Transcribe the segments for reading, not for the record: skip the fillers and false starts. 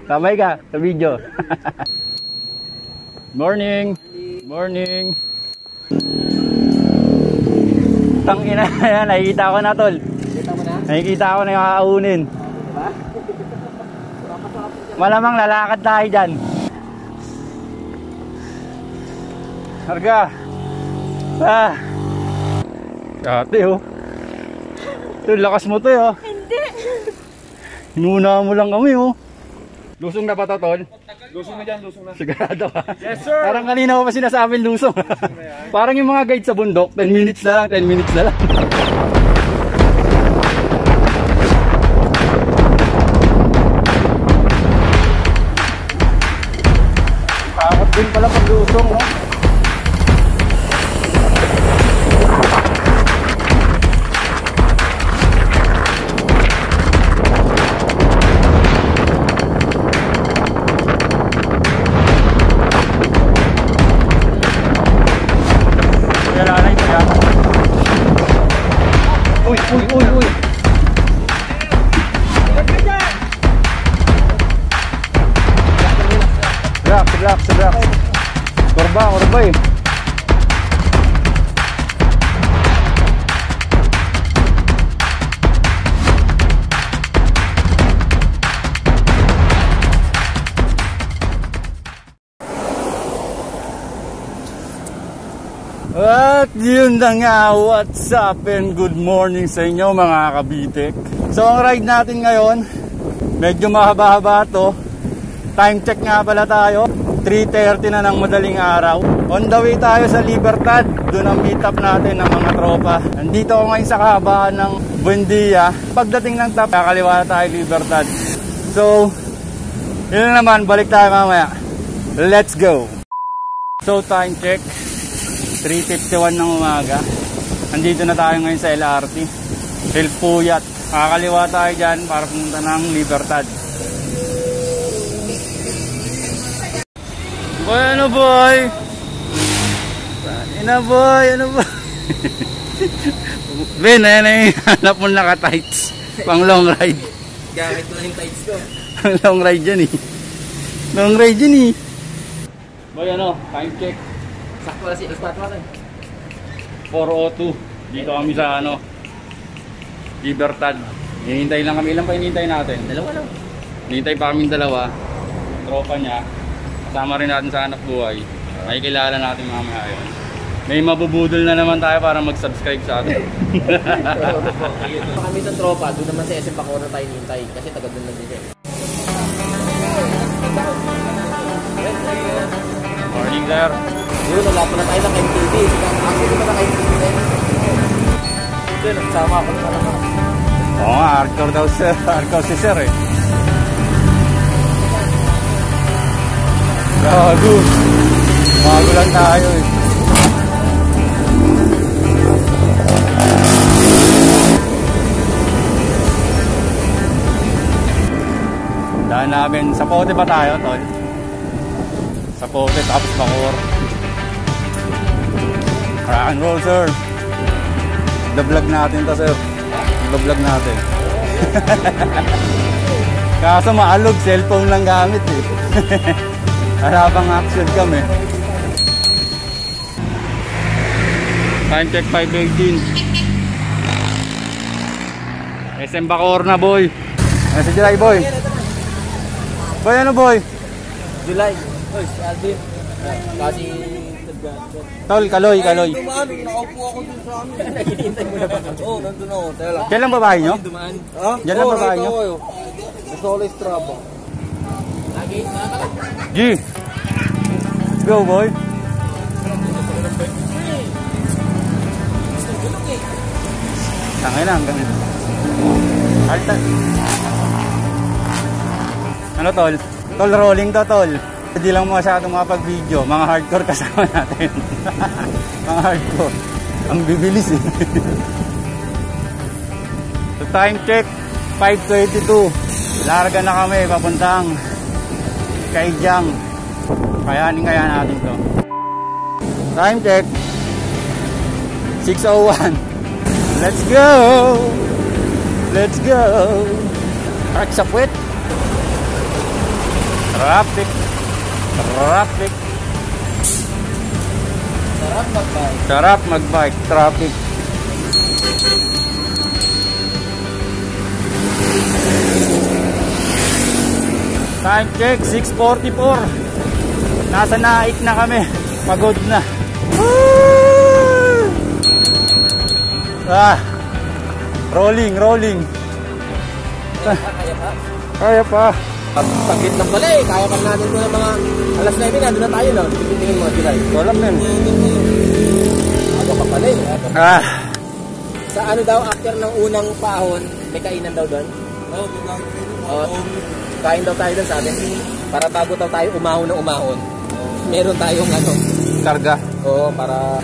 Sabay ka sa video. Morning. Morning. Tangina yan, nakikita ko na tol. Nakikita ko na yung kakaunin. Malamang lalakad tayo dyan. Harga. Ate oh. Tol, lakas mo to oh. Hindi. Hinuna mo lang kami oh. Lusong na ba to tol? Lusong na dyan, lusong na. Sigurado ka? Yes sir! Parang kanina ko pa sinasabing lusong. Parang yung mga guide sa bundok, 10 minutes na lang, 10 minutes na lang. Takot din pala pag lusong no? Uy. Relax. Kurba eh. At yun na nga, what's up and good morning sa inyo mga kabitik. So ang ride natin ngayon, medyo mahaba-haba to. Time check nga pala tayo, 3:30 na ng madaling araw. On the way tayo sa Libertad, doon ang meet up natin ng mga tropa. Nandito ako ngayon sa kahabaan ng Buendia. Pagdating ng top, kakaliwa tayo Libertad. So, yun naman, balik tayo mamaya. Let's go! So time check, 3:51 ng umaga. Nandito na tayo ngayon sa LRT Hilpuyat. Kakaliwa tayo dyan para pumunta ng Libertad. Boy, ano boy? Ano boy? Ben, ayan na yung hanap mo naka-tights. Pang long ride. Gamit ko na yung tights ko. Long ride yan eh. Boy, ano? Time check. Sakto na si spot natin. 4:02. Dito kami sa Libertad. Hinihintay lang kami. Ilan pa hinihintay natin? Dalawa lang. Hinihintay pa kami dalawa. Tropa niya. Kasama rin natin sa hanap buhay. Makikilala natin mamaya yun. May mabubudol na naman tayo para mag-subscribe sa atin. Kami sa tropa, doon naman sa SM Bacoor tayo hinihintay. Kasi taga doon lang din siya. Morning there. Yun, nalapo na tayo ng MTV. Actually, di ba naka-MTV na yun? Ito, nagsama ako na naman. Oo nga, hardcore daw sir. Hardcore si sir eh. Bago lang tayo eh. Daan namin, sa Pote ba tayo tol? Sa Pote, tapos Bacoor. Rock and roll sir. I-vlog natin to sir. I-vlog natin. Kaso maalog, cellphone lang gamit eh. Harapang action kami. Time check 5:18. SM Bacoor na boy. Ano si July boy? Boy ano boy? July. Oy, si Alvin. Kasi Tol, kaloy. dumaan, nakaupo ako dun sa amin. Naghihintay mo na ba? Oo, nandun ako. Teka lang. Diyan lang babae nyo? Dumaan. Ha? Diyan lang babae nyo? Gusto ko lang strabo. Lagi, G! Go boy! Tangay lang, ganun. Alta. Ano tol? Tol, rolling to tol. Hindi lang masyadong makapag-video. Mga hardcore kasama natin. Mga hardcore. Ang bibilis eh. So time check, 5:22. Larga na kami, papuntang Kaijang. Kayanin natin to. Time check, 6:01. Let's go! Let's go! Karak sa puwet. Traffic. Traffic. Sarap mag-bike. Sarap mag-bike. Traffic. Time check, 6:44. Nasa Naik na kami. Pagod na. Ah, rolling. Kaya pa? Kaya pa. Pagkit lang pala eh. Kaya pa natin ito ng mga alas 9 na. Doon na tayo no. Tingin mo, July. Walang yan. Ako pa pala eh. Ah. Sa ano daw, after ng unang pahon, may kainan daw doon? Kain daw tayo doon sa atin. Para bago daw tayo umahon na umahon. Meron tayong ano. Karga. Oo, para...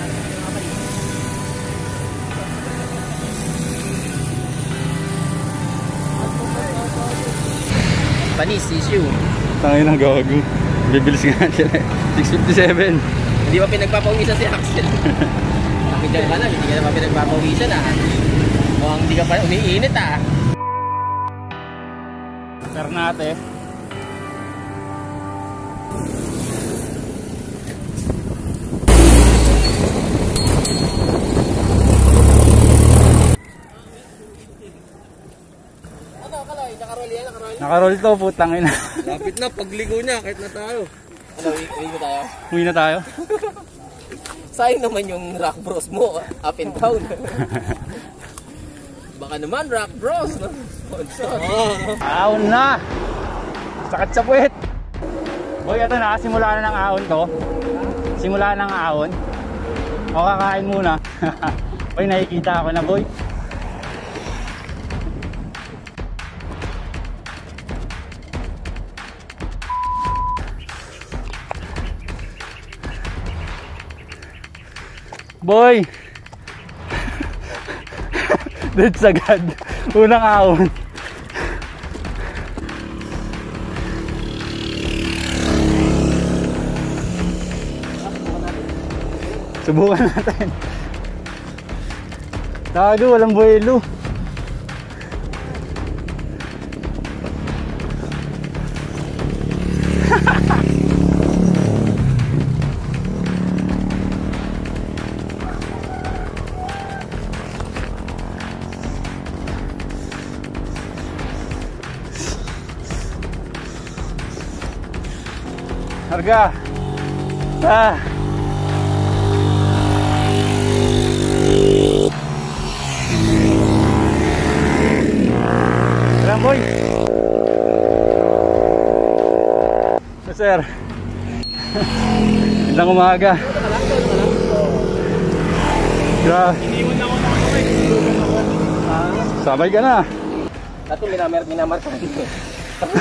Panis, issue. Tangin ang gawago. Bibilis nga sila. 6:57. Hindi pa pinagpapawisan si Axel. Nakidyan ka lang, hindi ka na pa pinagpapawisan ah. Mukhang hindi ka pa umiinit ah. Ternate. Ano, Kaloy? Nakarol yan? Nakarol to, putang ina. Lapit na, pagligo niya, kahit na tayo. Ano, uwi mo tayo? Uwi na tayo. Sayang naman yung Rock Bros mo, up and down. Baka naman, Rock Bros, no? Sponsor. Ahon na! Sakit sa puwet! Boy, ito na, simula na ng ahon to. Simula ng ahon. O, kakain muna. Boy, nakikita ako na, boy. Boy! That's agad. Unang ahon. Subukan natin. Tago, walang buwelo. Harga. Ah. Alam boy. Sir. Magandang umaga. Grabe. Sabay ka na. Ato minamar ka dito.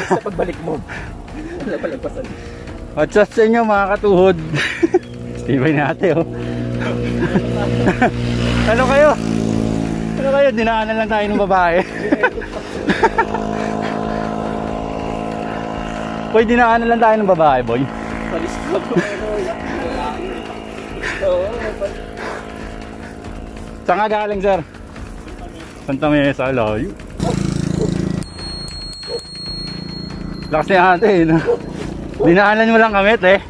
Sa pagbalik mo. Napalagpasan. What's up sa inyo mga katuhod? Tibay natin oh. Ano kayo? Ano kayo? Dinaanan lang tayo ng babae. Boy, dinaanan lang tayo ng babae, boy. Palis ka po. Saan nga galing, sir? Santa Mesa, layo. Lakas ni ate, no? Dinaanan mo lang kami, eh.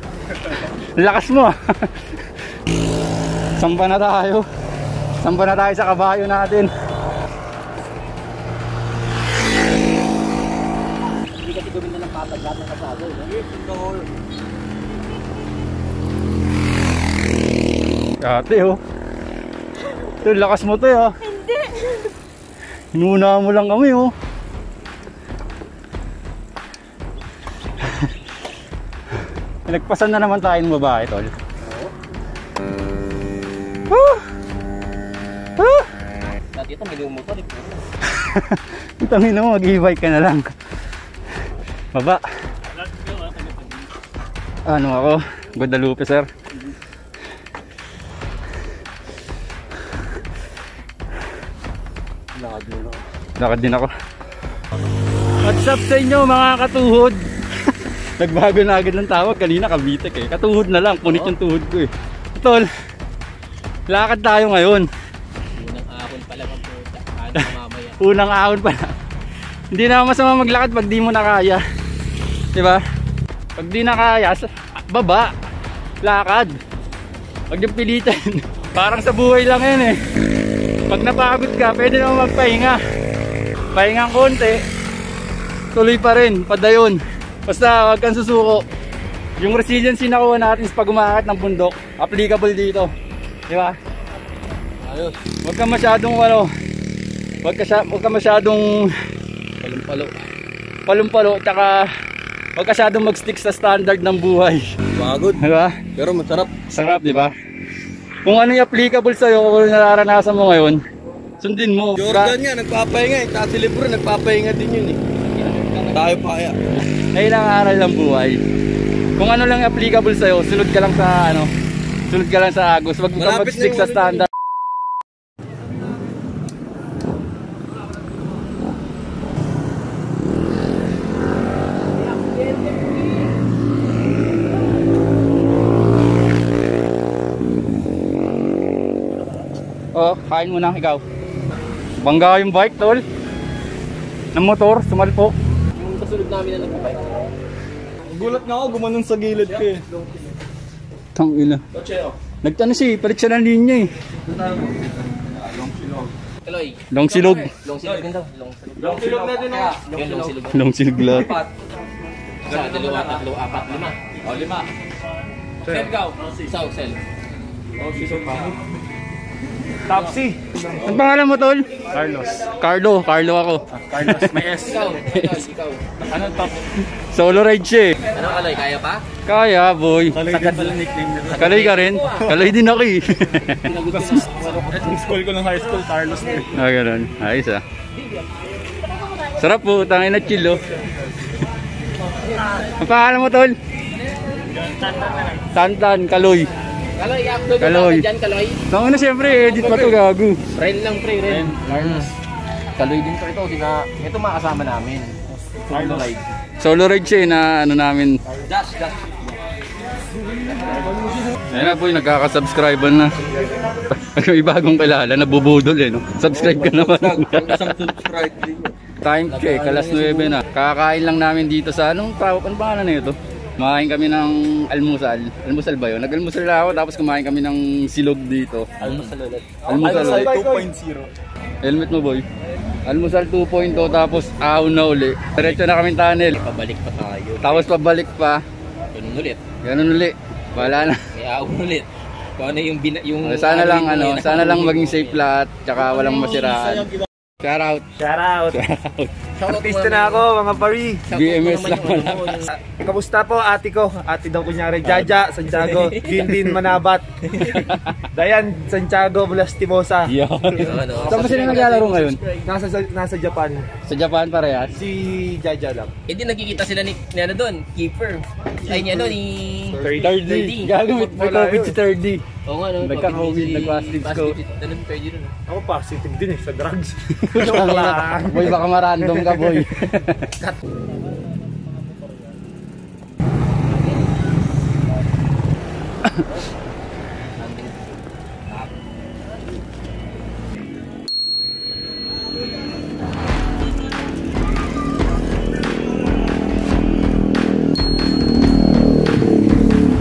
Lakas mo. Sampa na tayo. Sampa na tayo sa kabayo natin. Hindi kasi gawin na ng pataglat ng kasado. Ate, oh. Ito, lakas mo to, oh. Hindi. Hinuna mo lang kami, oh. Nagpasan na naman tayo ng babae, tol. Woo! Woo! Dati ito, may lumuto. Tangin mo, mag-e-bike ka na lang. Baba. Ano ako? Guadalupe, sir. Lakad din ako. What's up sa inyo mga katuhod? Nagbago na agad ng tawag. Kanina Kabitek eh. Katuhod na lang. Punit yung tuhod ko eh. Tol, lakad tayo ngayon. Unang ahon pa lang ang puta. Ano mamaya? Unang ahon pa lang. Hindi na masama maglakad pag di mo na kaya. Diba? Pag di na kaya, baba. Lakad. Huwag yung pilitan. Parang sa buhay lang yan eh. Pag napagod ka, pwede naman magpahinga. Pahingang konti. Tuloy pa rin, padayon. Basta huwag kang susuko. Yung resiliency na kuha natin sa pag umaakit ng bundok, applicable dito. Di ba? Ayos. Huwag kang masyadong huwag ka masyadong palumpalo, tsaka huwag ka masyadong mag-stick sa standard ng buhay. Pagod. Di ba? Pero masarap. Sarap, di ba? Kung ano yung applicable sa'yo, kung ano nararanasan mo ngayon, sundin mo. Jordan nga, nagpapahinga eh. Kasi libro, nagpapahinga din yun eh. Tayo pa kaya. Ayun ang aral ng buhay. Kung ano lang applicable sa'yo, sunod ka lang sa sunod ka lang sa agos. Huwag ka mag-stick sa standard. Oh, kain mo na ikaw. Bangga yung bike, tol. Ng motor, sumalpo. Yung kasunod namin na nagpapay. Gulat nga ako, gumanon sa gilid ko eh. Tangina. Nagtano siya, palit siya ng linya eh. Kaloy. Long silog. Long silog din daw. Long silog na din ako. Yung long silog. Long silog lahat. Isa, dalawa, tatlo, apat, lima. O, 5. Sel, ikaw. Isa, Sel. O, si Sir Pamo. Tapsi. Ang pangalan mo, tol? Carlos. Carlo ako. Carlos, may S. Ikaw. Ano top? Solo ride siya eh. Ano, Kaloy, kaya pa? Kaya, boy. Kaloy din pala nickname nila. Kaloy ka rin? Kaloy din ako eh. Yung school ko ng high school, Carlos eh. Ah, ganun. Ayos ah. Sarap po, tangin na chill oh. Ang pangalan mo, tol? Tantan, Kaloy. Kaloy, i-upload mo Kaloy. na dyan, Kaloy. Tangin na siyempre, edit pa to, gago. Ren lang, pre, Ren. Kaloy din to ito. Ito makasama namin. Solo ride. Solo ride siya eh, na ano namin. Dash. Ayun na po, nagkaka-subscribe na. May bagong kilala, nabubudol eh, no? Subscribe ka naman. Time check, alas 9 na. Kakain lang namin dito sa anong pangalan na ito? Kumain kami ng almusal. Almusal ba yun? Nag-almusal na ako tapos kumain kami ng silog dito. Almusal ulit. Almusal ulit. 2.0. Helmet mo, boy. Almusal 2.0 tapos ahon na uli. Diretso na kami tunnel. Pabalik pa tayo. Tapos pabalik pa. Ganun ulit. Ganun uli. Wala na. May ahon ulit. Kung ano yung Sana lang maging safe lahat. Tsaka walang masiraan. Shout out. Artista na ako, mga pari. BMS lang wala. Kamusta po ate ko? Ate daw kunyari, Jaja, Santiago, Dindin Manabat, Dayan, Santiago, Blastimosa. Yun. Saan ba sila naglalaro ngayon? Nasa Japan. Sa Japan parehas? Si Jaja lang. Hindi nagkikita sila ni ano doon, keeper. Ay ni ano ni 30. Gagamit may COVID si 30. Oo nga no. Nagka-COVID, nag-positive ko. Tanong pwede doon. Ako positive din eh, sa drugs. Boy, baka ma-random ka, boy.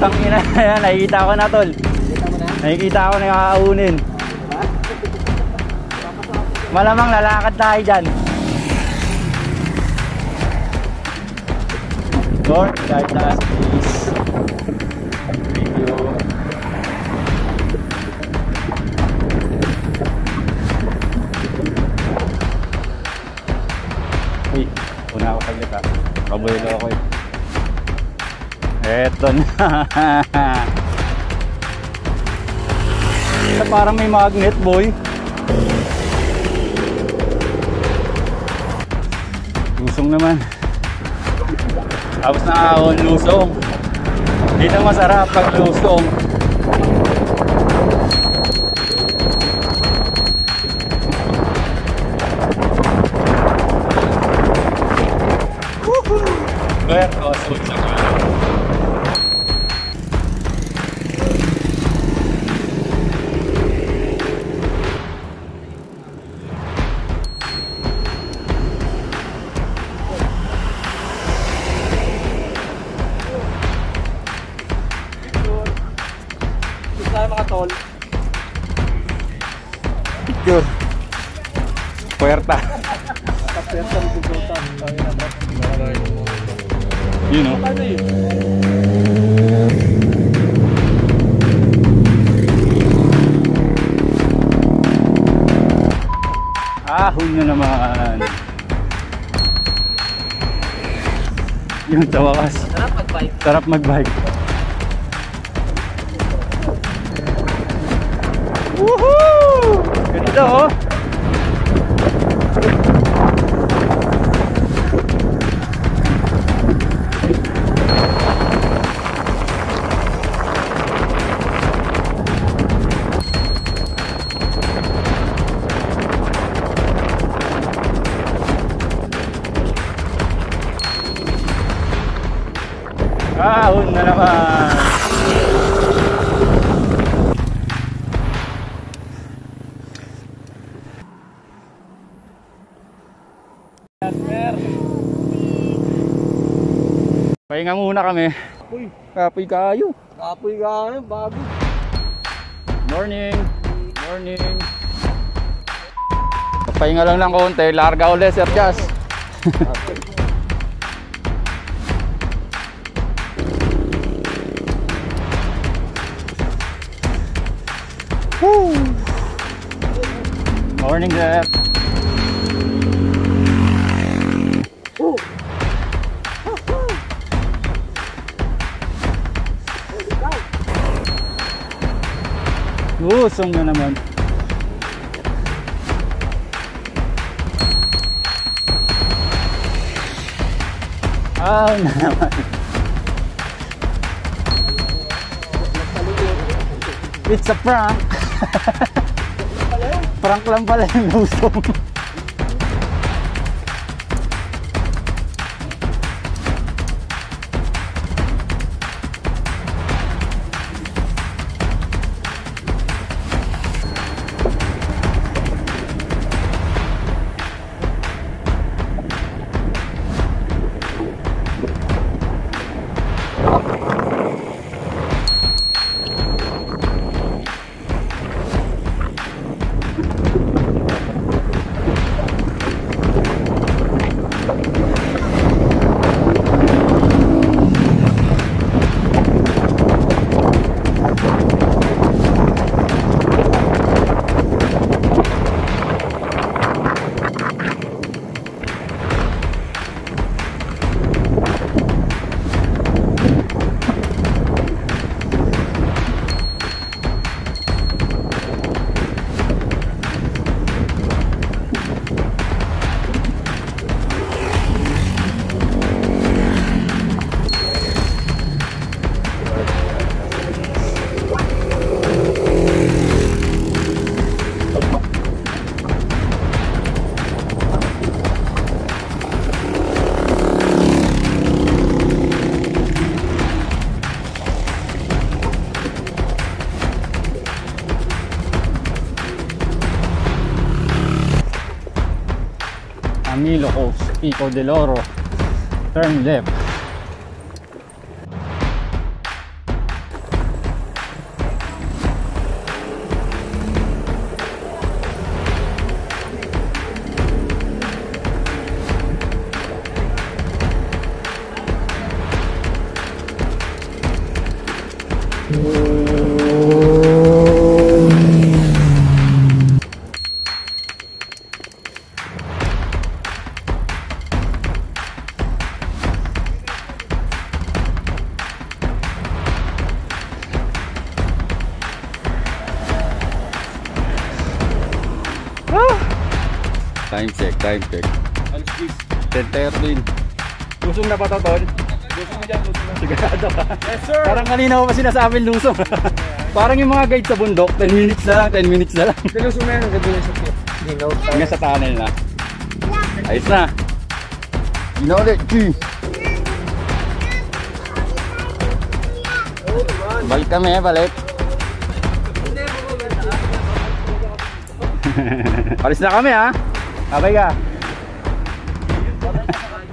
Tangina yan, nakikita ko na, tol. Nakikita ko na yung kakaunin. Malamang lalakad tayo dyan. Lord, guide us please. Thank you. Uy, una ako saglit ha. Pabuelo ako eh. Eto na. Parang may magnet, boy. Lusong naman. Tapos na ahon, lusong. Dito masarap pag lusong. Berto, sulsa ka. tol. Picture. Puerta. Puerta ng pupuntan. You know. Ano yun? Ahon na naman. Yung sa wakas. Sarap mag-bike. Sarap mag-bike. Woohoo! Ganda oh. Ahon na naman. Pahinga muna kami. Kapoy kayo. Kapoy ka, bago. Morning. Morning. Pahinga lang ng konti. Larga ulit, Sir Jas. Woo! Morning, Sir. Usong na naman. Na naman. It's a prank. Prank lang pala yung usong. Amilocos, Pico del Oro, turn left. Time check. 10:13. Lusong na ba ito, Tol? Lusong na dyan, lusong na. Sigurado ka? Yes, sir! Parang kanina ko pa sinasabing lusong. Parang yung mga guide sa bundok, 10 minutes na lang, 10 minutes na lang. Lusong na yan, ang gagawin sa kit. Hanggang sa tunnel na. Ayos na. Gina ulit, G. Balik kami, balik. Alis na kami, ha? Sabay ka.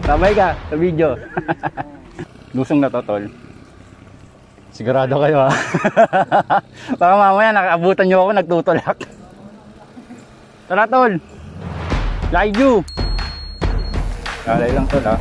Sabay ka sa video. Lusong na to, Tol. Sigurado kayo ha. Baka mamaya nakaabutan nyo ako nagtutulak. Tara tol. Like you. Kalay lang tol ha.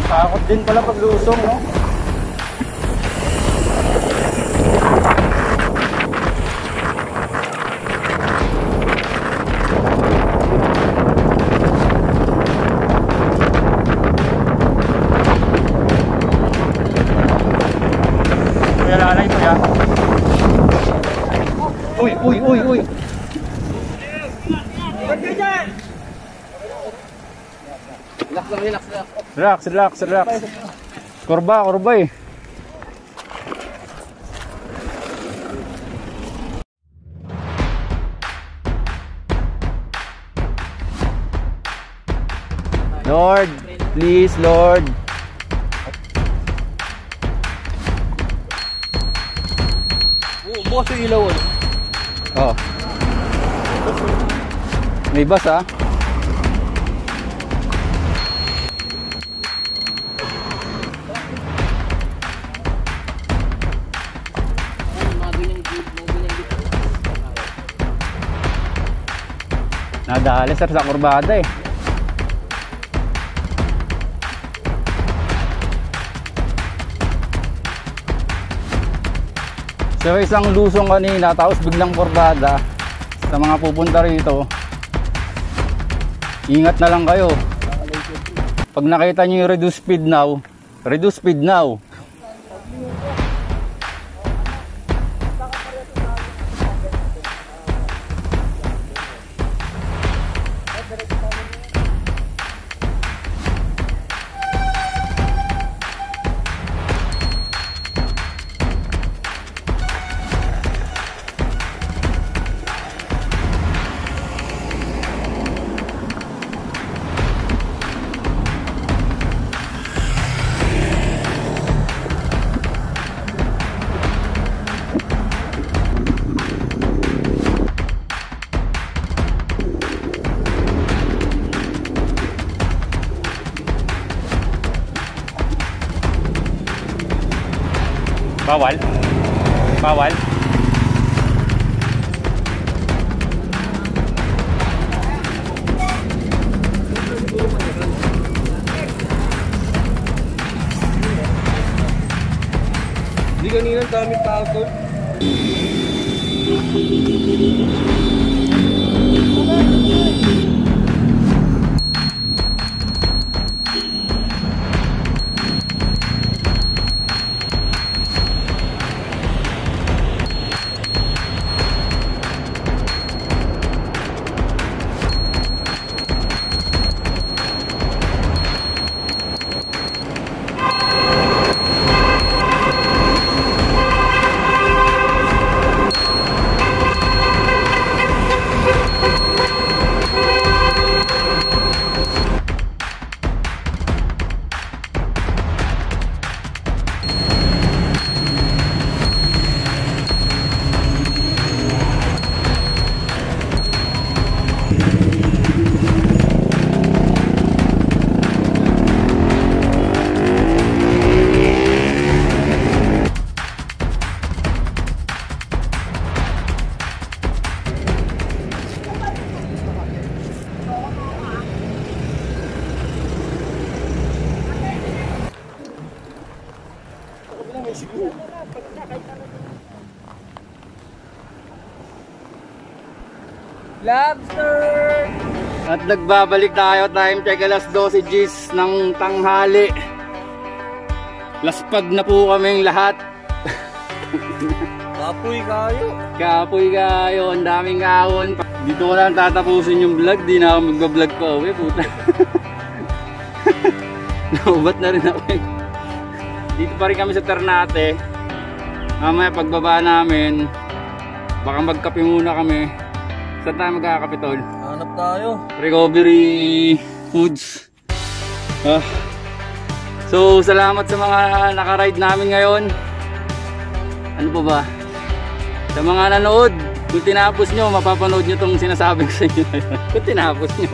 Takot din pala paglusong, no? Kuya lalay to ya. Uy. Relax. Kurba eh. Lord, please Lord. Bukas yung ilaw. Oh. May bus ah. Nadali sir sa kurbada eh. So isang lusong kanina tapos biglang kurbada. Sa mga pupunta rito, ingat na lang kayo. Pag nakita nyo yung reduce speed now. Bawal. Hindi kanina ang daming tao tol. Lobster! At nagbabalik tayo, time check alas 12 Gs ng tanghali. Laspag na po kaming lahat. Kapoy kayo. Kapoy kayo, ang daming ahon. Dito ko lang tatapusin yung vlog, di na ako magbablog pa uwi, puta. Naubat na rin ako eh. Dito pa rin kami sa Ternate. Mamaya pagbaba namin, baka magkape muna kami. Saan tayo magkakape, tol? Hanap tayo. Recovery foods. So salamat sa mga nakaride namin ngayon. Ano pa ba? Sa mga nanood, kung tinapos nyo, mapapanood nyo itong sinasabi ko sa inyo. Kung tinapos nyo.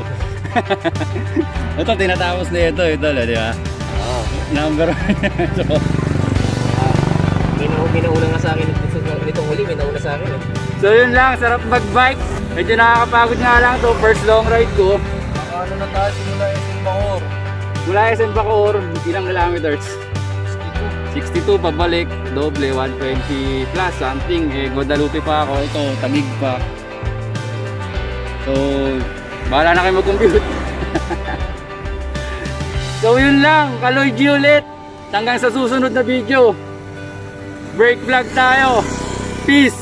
Ito, tinatapos na ito, di ba? Oo. Number 1. So, Minauna nga sa akin nitong huli, minauna sa akin. so yun lang, sarap mag-bike. Medyo nakakapagod nga lang to, first long ride ko. Ano na tayo simula SM Bacoor? Mula SM Bacoor, ilang kilometers? 62 pabalik, doble, 120 plus something. Eh, Guadalupe pa ako, ito, Tamig pa. So, bahala na kayo mag-compute. So, yun lang, Kaloy G ulit. Hanggang sa susunod na video. Break vlog tayo. Peace!